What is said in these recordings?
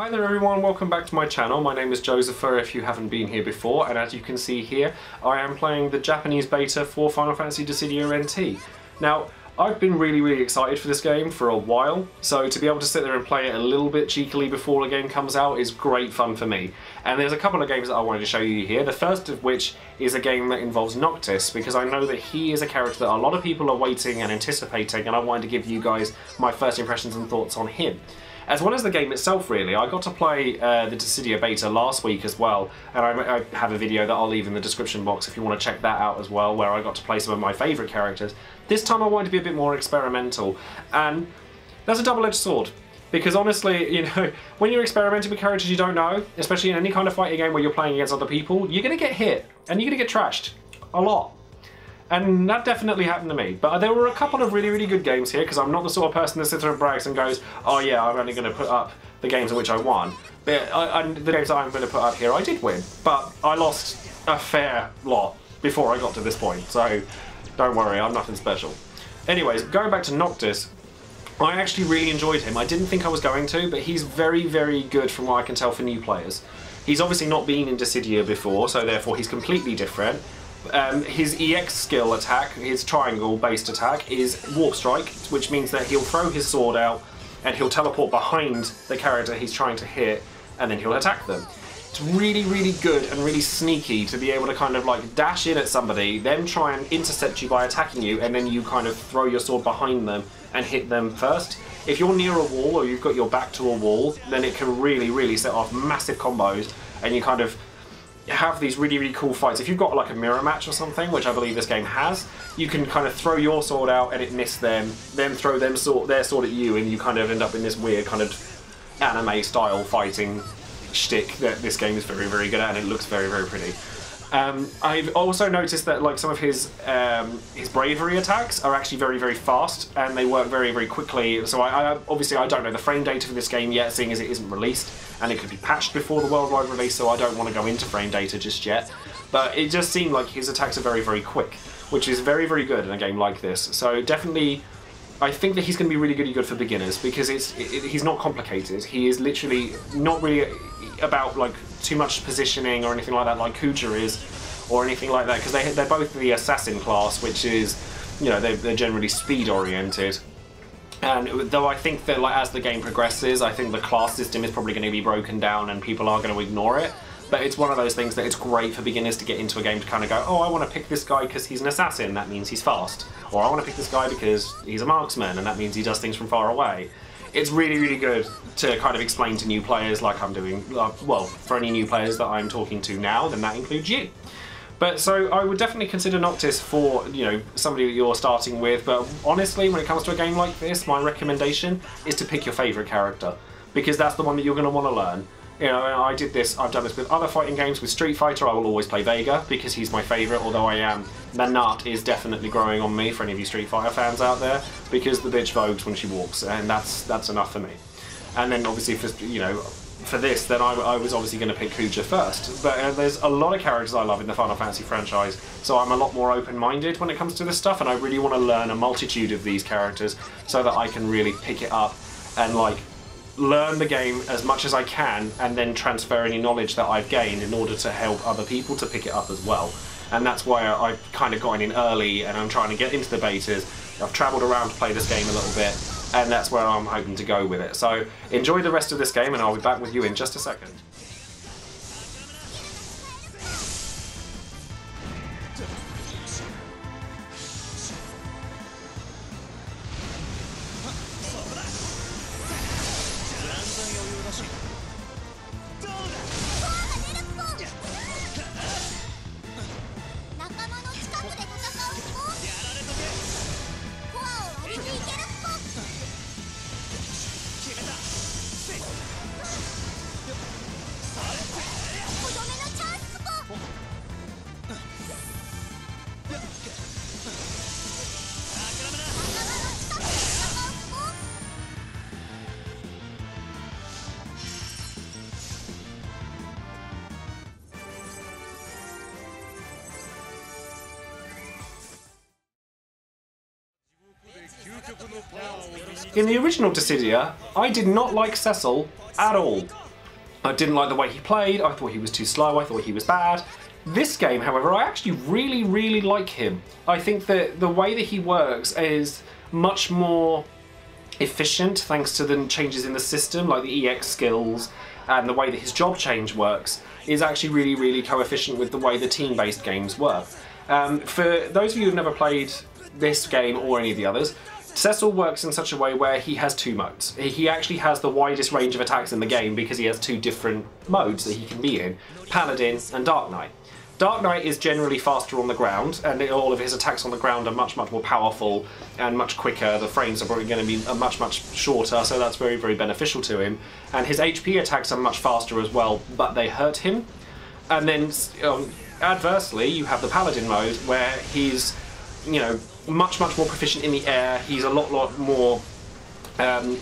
Hi there everyone, welcome back to my channel. My name is Joesephyr if you haven't been here before, and as you can see here, I am playing the Japanese beta for Final Fantasy Dissidia NT. Now, I've been really excited for this game for a while, so to be able to sit there and play it a little bit cheekily before the game comes out is great fun for me. And there's a couple of games that I wanted to show you here, the first of which is a game that involves Noctis, because I know that he is a character that a lot of people are waiting and anticipating, and I wanted to give you guys my first impressions and thoughts on him. As well as the game itself, really. I got to play the Dissidia beta last week as well, and I have a video that I'll leave in the description box if you want to check that out as well, where I got to play some of my favourite characters. This time I wanted to be a bit more experimental, and that's a double-edged sword. Because honestly, you know, when you're experimenting with characters you don't know, especially in any kind of fighting game where you're playing against other people, you're going to get hit, and you're going to get trashed. A lot. And that definitely happened to me. But there were a couple of really good games here, because I'm not the sort of person that sits there and brags and goes, oh yeah, I'm only going to put up the games in which I won. But the games that I'm going to put up here, I did win. But I lost a fair lot before I got to this point, so don't worry, I'm nothing special. Anyways, going back to Noctis, I actually really enjoyed him. I didn't think I was going to, but he's very good from what I can tell for new players. He's obviously not been in Dissidia before, so therefore he's completely different. His EX skill attack, his triangle-based attack, is Warp Strike, which means that he'll throw his sword out and he'll teleport behind the character he's trying to hit, and then he'll attack them. It's really good and really sneaky to be able to kind of like dash in at somebody, then try and intercept you by attacking you, and then you kind of throw your sword behind them and hit them first. If you're near a wall or you've got your back to a wall, then it can really set off massive combos, and you kind of have these really cool fights. If you've got like a mirror match or something, which I believe this game has, you can kind of throw your sword out and it miss them, then throw their sword at you, and you kind of end up in this weird kind of anime style fighting shtick that this game is very good at, and it looks very pretty. I've also noticed that like some of his bravery attacks are actually very fast, and they work very quickly. So obviously I don't know the frame data for this game yet, seeing as it isn't released, and it could be patched before the worldwide release, so I don't want to go into frame data just yet. But it just seemed like his attacks are very quick, which is very good in a game like this. So definitely, I think that he's going to be really good for beginners, because he's not complicated. He is literally not really about like too much positioning or anything like that, like Kuja is, or anything like that, because they're both the assassin class, which is, you know, they're generally speed oriented. And though I think that like as the game progresses, I think the class system is probably going to be broken down and people are going to ignore it. But it's one of those things that it's great for beginners to get into a game to kind of go, oh, I want to pick this guy because he's an assassin, that means he's fast. Or I want to pick this guy because he's a marksman, and that means he does things from far away. It's really good to kind of explain to new players, like I'm doing, well, for any new players that I'm talking to now, then that includes you. But so I would definitely consider Noctis for, you know, somebody that you're starting with, but honestly, when it comes to a game like this, my recommendation is to pick your favourite character, because that's the one that you're going to want to learn. You know, I've done this with other fighting games. With Street Fighter, I will always play Vega, because he's my favourite, although the nut is definitely growing on me for any of you Street Fighter fans out there, because the bitch vogues when she walks, and that's enough for me. And then obviously for this, then I was obviously going to pick Kuja first. But there's a lot of characters I love in the Final Fantasy franchise, so I'm a lot more open-minded when it comes to this stuff, and I really want to learn a multitude of these characters so that I can really pick it up and like learn the game as much as I can, and then transfer any knowledge that I've gained in order to help other people to pick it up as well. And that's why I've kind of gotten in early, and I'm trying to get into the betas. I've travelled around to play this game a little bit, and that's where I'm hoping to go with it. So enjoy the rest of this game, and I'll be back with you in just a second. In the original Dissidia, I did not like Cecil at all. I didn't like the way he played, I thought he was too slow, I thought he was bad. This game, however, I actually really like him. I think that the way that he works is much more efficient thanks to the changes in the system, like the EX skills, and the way that his job change works is actually really coefficient with the way the team-based games work. For those of you who've never played this game or any of the others, Cecil works in such a way where he has two modes. He actually has the widest range of attacks in the game because he has two different modes that he can be in, Paladin and Dark Knight. Dark Knight is generally faster on the ground, and all of his attacks on the ground are much more powerful and much quicker. The frames are probably going to be much shorter, so that's very beneficial to him. And his HP attacks are much faster as well, but they hurt him. And then adversely, you have the Paladin mode where he's, you know, much more proficient in the air. He's a lot more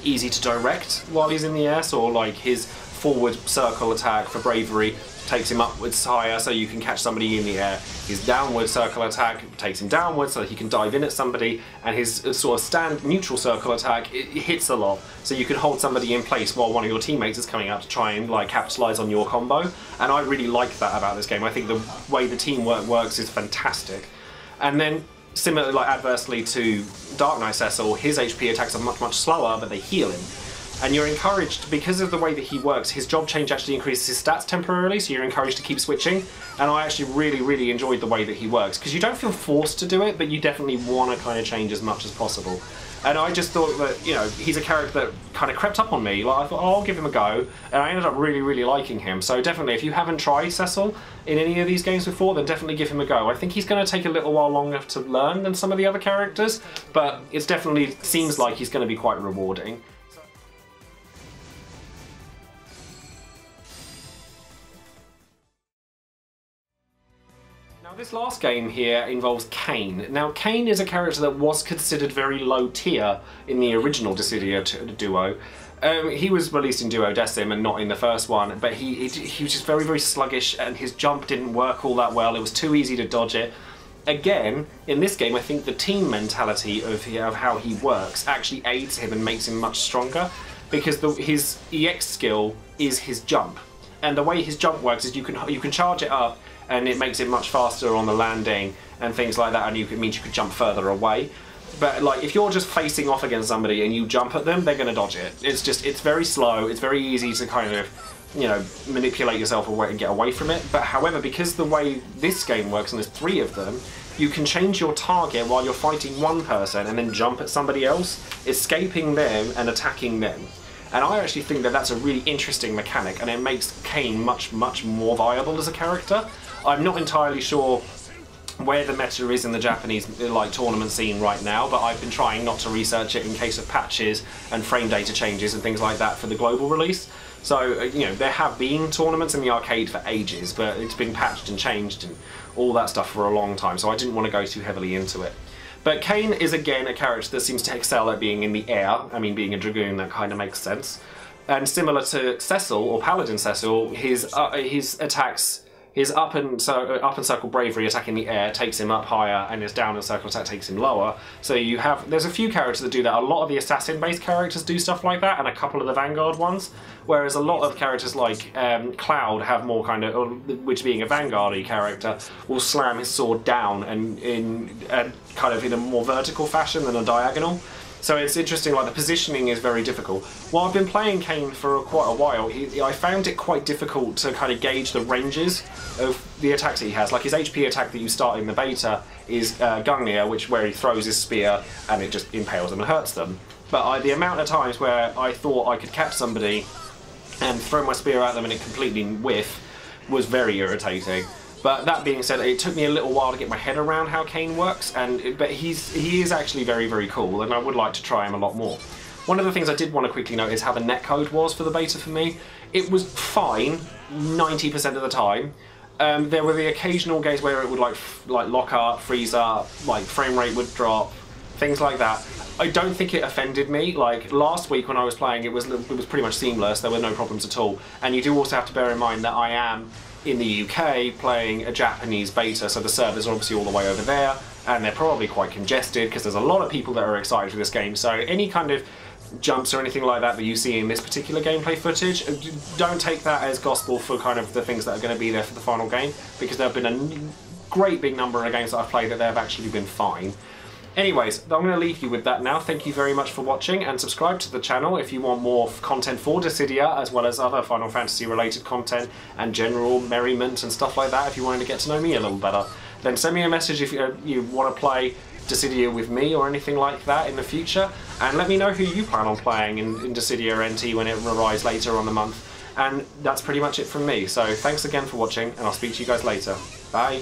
easy to direct while he's in the air. So like his forward circle attack for bravery takes him upwards higher so you can catch somebody in the air. His downward circle attack takes him downwards so he can dive in at somebody, and his sort of neutral circle attack, it hits a lot so you can hold somebody in place while one of your teammates is coming out to try and like capitalize on your combo. And I really like that about this game. I think the way the teamwork works is fantastic. And then similar, like adversely to Dark Knight Cecil, his HP attacks are much slower, but they heal him. And you're encouraged, because of the way that he works, his job change actually increases his stats temporarily, so you're encouraged to keep switching. And I actually really enjoyed the way that he works, because you don't feel forced to do it, but you definitely want to kind of change as much as possible. And I just thought that, you know, he's a character that kind of crept up on me. Like, I thought, oh, I'll give him a go, and I ended up really liking him. So definitely, if you haven't tried Cecil in any of these games before, then definitely give him a go. I think he's going to take a little while longer to learn than some of the other characters, but it definitely seems like he's going to be quite rewarding. Now this last game here involves Kain. Now Kain is a character that was considered very low tier in the original Dissidia duo. He was released in Duodecim and not in the first one, but he was just very sluggish, and his jump didn't work all that well. It was too easy to dodge it. Again, in this game, I think the team mentality of how he works actually aids him and makes him much stronger, because his EX skill is his jump. And the way his jump works is you can charge it up, and it makes it much faster on the landing and things like that, and it means you could jump further away. But like, if you're just facing off against somebody and you jump at them, they're going to dodge it. It's very slow, it's very easy to kind of, you know, manipulate yourself away and get away from it. But however, because the way this game works, and there's 3 of them, you can change your target while you're fighting one person and then jump at somebody else, escaping them and attacking them. And I actually think that that's a really interesting mechanic, and it makes Kain much more viable as a character. I'm not entirely sure where the meta is in the Japanese like tournament scene right now, but I've been trying not to research it in case of patches and frame data changes and things like that for the global release. So, you know, there have been tournaments in the arcade for ages, but it's been patched and changed and all that stuff for a long time, so I didn't want to go too heavily into it. But Kain is again a character that seems to excel at being in the air. I mean, being a Dragoon, that kind of makes sense. And similar to Cecil, or Paladin Cecil, his attacks, his up and circle bravery attack in the air takes him up higher, and his down and circle attack takes him lower. So there's a few characters that do that. A lot of the assassin-based characters do stuff like that, and a couple of the Vanguard ones. Whereas a lot of characters like Cloud have more kind of, which being a Vanguard-y character, will slam his sword down and kind of in a more vertical fashion than a diagonal. So it's interesting, like the positioning is very difficult. While I've been playing Kain for quite a while, I found it quite difficult to kind of gauge the ranges of the attacks that he has. Like his HP attack that you start in the beta is Gungnir, where he throws his spear and it just impales them and hurts them. But the amount of times where I thought I could catch somebody and throw my spear at them and it completely whiff was very irritating. But that being said, it took me a little while to get my head around how Kain works, but he is actually very cool, and I would like to try him a lot more. One of the things I did want to quickly note is how the netcode was for the beta for me. It was fine 90% of the time. There were the occasional games where it would like lock up, freeze up, like frame rate would drop, things like that. I don't think it offended me. Like last week when I was playing, it was pretty much seamless. There were no problems at all. And you do also have to bear in mind that I am in the UK playing a Japanese beta, so the servers are obviously all the way over there, and they're probably quite congested because there's a lot of people that are excited for this game. So any kind of jumps or anything like that that you see in this particular gameplay footage. Don't take that as gospel for kind of the things that are going to be there for the final game, because there have been a great big number of games that I've played that they've actually been fine. Anyways, I'm going to leave you with that now. Thank you very much for watching, and subscribe to the channel if you want more content for Dissidia, as well as other Final Fantasy related content and general merriment and stuff like that. If you wanted to get to know me a little better, then send me a message if you want to play Dissidia with me or anything like that in the future, and let me know who you plan on playing in Dissidia NT when it arrives later on the month. And that's pretty much it from me, so thanks again for watching, and I'll speak to you guys later. Bye!